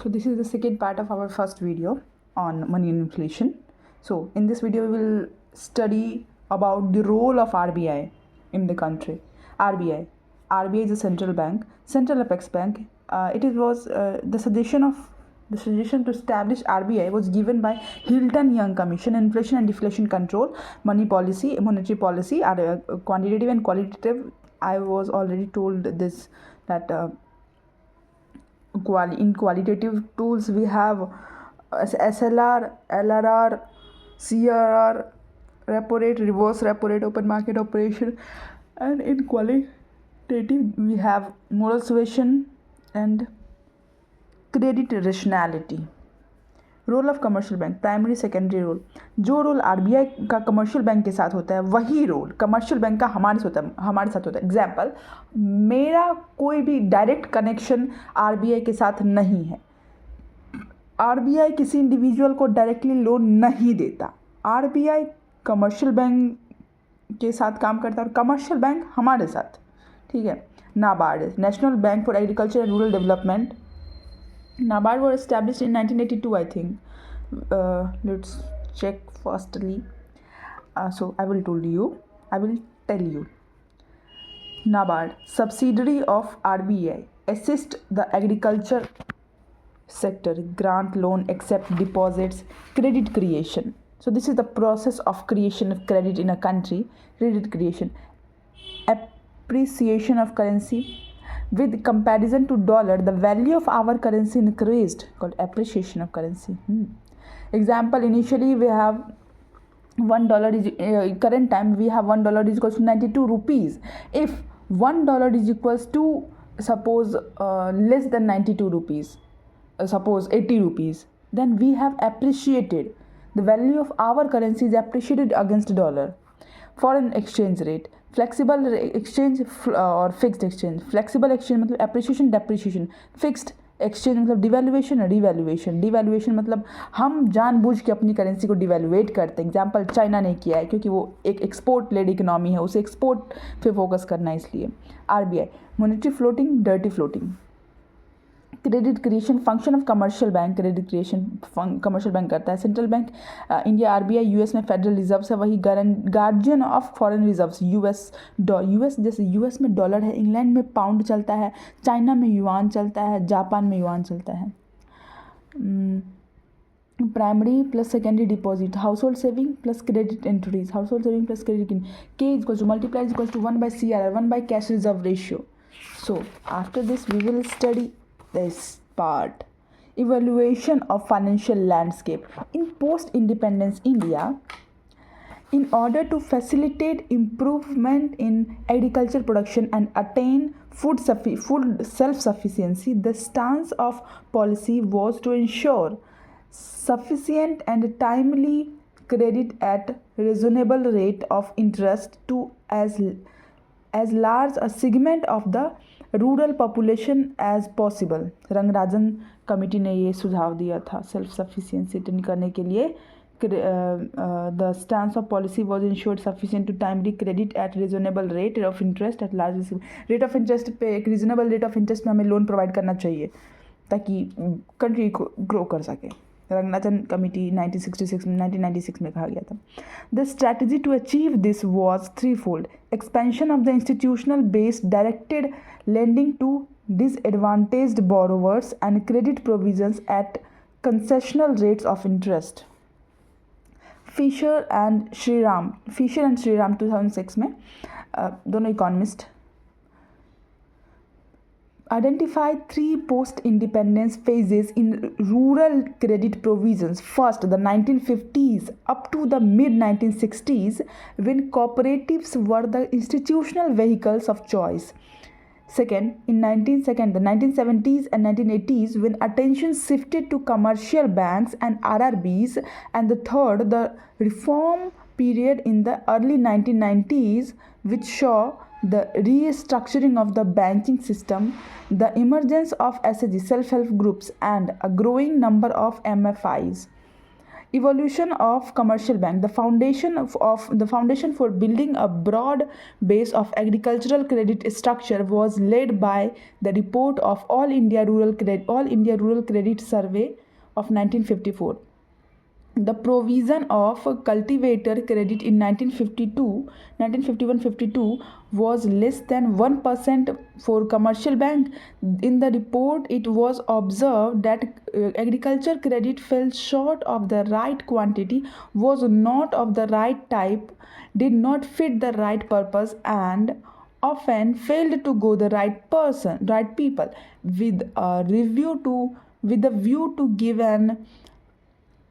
So this is the second part of our first video on money and inflation. So in this video we will study about the role of RBI in the country. RBI is a central bank, central apex bank. The suggestion to establish RBI was given by Hilton Young Commission, Inflation and Deflation Control, Monetary Policy, quantitative and qualitative. I was already told this that. In qualitative tools we have SLR, LRR, CRR, repo rate, reverse repo rate, open market operation, and in qualitative we have moral suasion and credit rationality. Role of commercial bank, primary secondary role. जो role RBI का commercial bank के साथ होता है वही role commercial bank का हमारे साथ होता है. एग्जाम्पल, मेरा कोई भी डायरेक्ट कनेक्शन आरबीआई के साथ नहीं है. आरबीआई किसी इंडिविजुअल को डायरेक्टली लोन नहीं देता. आरबीआई कमर्शियल बैंक के साथ काम करता है और कमर्शियल बैंक हमारे साथ. ठीक है. NABARD, national bank for agriculture and rural development. NABARD was established in 1982, I think. Let's check firstly. So I will tell you. NABARD, subsidiary of RBI, assist the agriculture sector, grant loan, accept deposits, credit creation. So this is the process of creation of credit in a country. Credit creation, appreciation of currency. With comparison to dollar, the value of our currency increased, called appreciation of currency. Example, initially we have $1 is current time we have $1 is equals to 92 rupees. If $1 is equals to suppose less than 92 rupees, suppose 80 rupees, then we have appreciated. The value of our currency is appreciated against dollar. Foreign exchange rate, flexible exchange और fixed exchange. Flexible exchange मतलब appreciation depreciation. Fixed exchange मतलब devaluation revaluation. Devaluation मतलब हम जानबूझ के अपनी currency को डिवैल्यूएट करते हैं. एग्जांपल, चाइना ने किया है क्योंकि वो एक एक्सपोर्ट लेड इकोनॉमी है, उसे एक्सपोर्ट पे फोकस करना है इसलिए. RBI, monetary floating, dirty floating. Credit creation, function of commercial bank. Credit creation commercial bank करता है. Central bank India, RBI. US में फेडरल रिजर्व है, वही guardian of foreign reserves. US जैसे यूएस में डॉलर है, इंग्लैंड में पाउंड चलता है, चाइना में युआन चलता है, जापान में युआन चलता है. Primary plus secondary deposit, household saving plus credit entries. Household saving plus credit के equals to multiply equals to 1/CRR, 1/कैश reserve ratio. So after this we will study this part. Evaluation of financial landscape in post-independence India. In order to facilitate improvement in agriculture production and attain food self-sufficiency, the stance of policy was to ensure sufficient and timely credit at reasonable rate of interest to as large a segment of the rural population as possible. Rangarajan committee ने ये सुझाव दिया था self sufficiency करने के लिए. The stance of policy was insured sufficient to timely credit at reasonable rate of interest at large. Rate of interest पे एक रीजनेबल रेट ऑफ इंटरेस्ट में हमें लोन प्रोवाइड करना चाहिए ताकि कंट्री को ग्रो कर सके. रंगराजन कमेटी 1996 में कहा गया था. The strategy to achieve this was threefold. Expansion of the institutional base, directed lending to disadvantaged borrowers and credit provisions at concessional rates of interest. Fisher and Shriram 2006 में दोनों economist identified 3 post-independence phases in rural credit provisions. First, the 1950s up to the mid-1960s, when cooperatives were the institutional vehicles of choice. Second, the 1970s and 1980s, when attention shifted to commercial banks and RRBs. And the third, the reform period in the early 1990s, which saw the restructuring of the banking system, the emergence of SHG, self-help groups, and a growing number of MFIs. Evolution of commercial bank. The foundation for building a broad base of agricultural credit structure was laid by the report of All India Rural Credit Survey of 1954. The provision of cultivator credit in 1951-52 was less than 1% for commercial bank. In the report, it was observed that agriculture credit fell short of the right quantity, was not of the right type, did not fit the right purpose, and often failed to go the right people. With a view to give an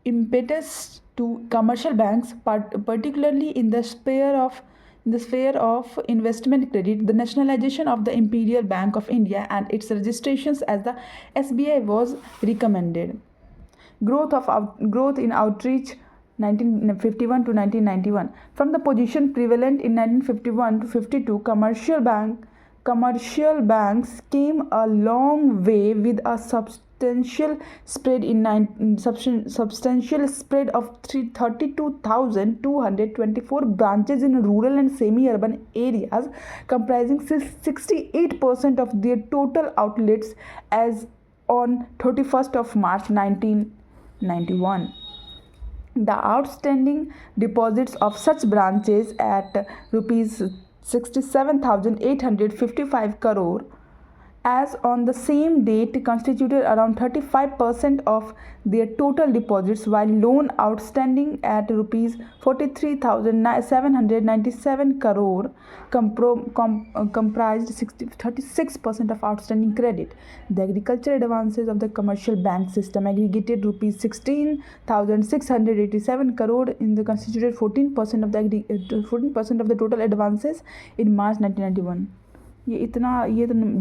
impetus to commercial banks, particularly in the sphere of investment credit, the nationalization of the Imperial Bank of India and its registrations as the SBI was recommended. Growth in outreach 1951 to 1991. From the position prevalent in 1951 to 52, commercial banks came a long way with a substantial spread of 32,224 branches in rural and semi-urban areas, comprising 68% of their total outlets as on 31st of March 1991. The outstanding deposits of such branches at rupees 67,855 crore as on the same date constituted around 35% of their total deposits, while loan outstanding at rupees 43,797 crore comprised 36% of outstanding credit. The agricultural advances of the commercial bank system aggregated rupees 16,687 crore in the constituted 14% of the total advances in March 1991. ये तो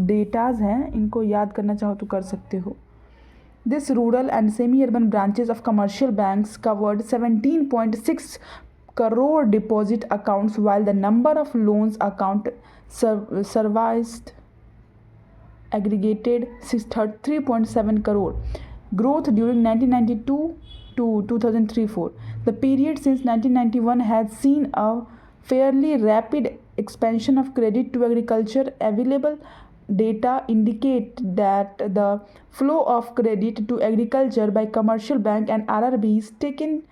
datas हैं, इनको याद करना चाहो तो कर सकते हो. This rural and semi-urban branches of commercial banks covered 17.6 crore deposit accounts, while the number of loans account serviced aggregated 3.7 crore. Growth during 1992 to 2003-04. The period since 1991 has seen a fairly rapid expansion of credit to agriculture. Available data indicate that the flow of credit to agriculture by commercial bank and RRBs taken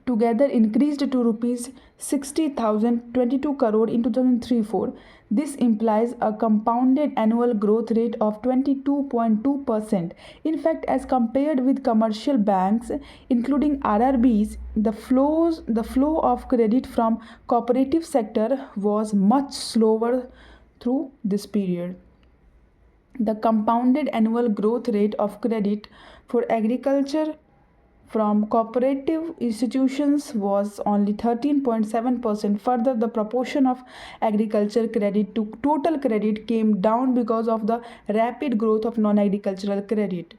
together increased to rupees 60,022 crore in 2003-04. This implies a compounded annual growth rate of 22.2%. In fact, as compared with commercial banks, including RRBs, the flow of credit from cooperative sector was much slower through this period. The compounded annual growth rate of credit for agriculture from cooperative institutions was only 13.7%. Further, the proportion of agriculture credit to total credit came down because of the rapid growth of non-agricultural credit.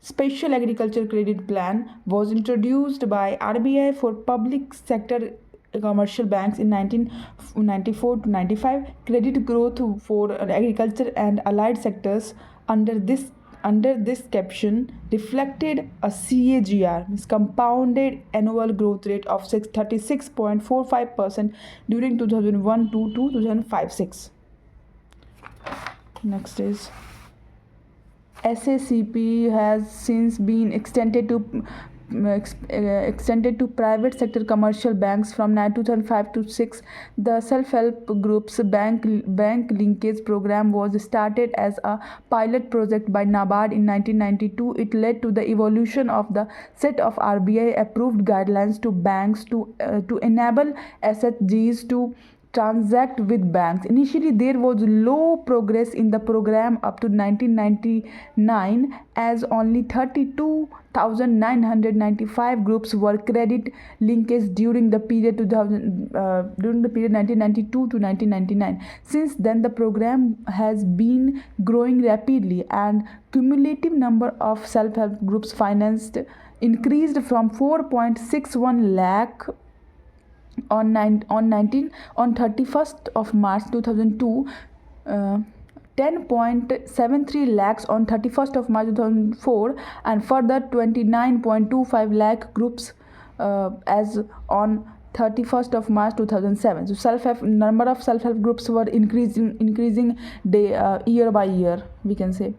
Special Agriculture Credit Plan was introduced by RBI for public sector commercial banks in 1994 to 95. Credit growth for agriculture and allied sectors under this caption reflected a CAGR, compounded annual growth rate of 36.45% during 2001 to 2005-06. Next is SACP has since been extended to private sector commercial banks from 2005 to 6. The self-help groups bank linkage program was started as a pilot project by NABARD in 1992. It led to the evolution of the set of RBI approved guidelines to banks to enable SHGs to transact with banks. Initially, there was low progress in the program up to 1999, as only 32,995 groups were credit linkage during the period 1992 to 1999. Since then, the program has been growing rapidly, and cumulative number of self-help groups financed increased from 4.61 lakh on 31st of March 2002 10.73 lakhs on 31st of March 2004 and further 29.25 lakh groups as on 31st of March 2007. So self-help number of self-help groups were increasing year by year, we can say.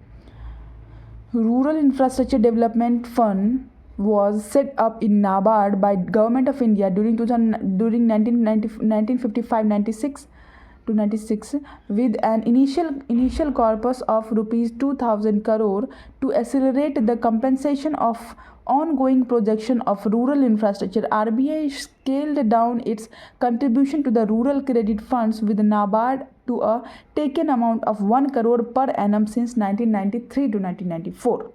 Rural Infrastructure Development Fund was set up in NABARD by Government of India during 1955-96 to 96 with an initial corpus of rupees 2000 crore to accelerate the compensation of ongoing projection of rural infrastructure. RBI scaled down its contribution to the rural credit funds with NABARD to a taken amount of 1 crore per annum since 1993 to 1994.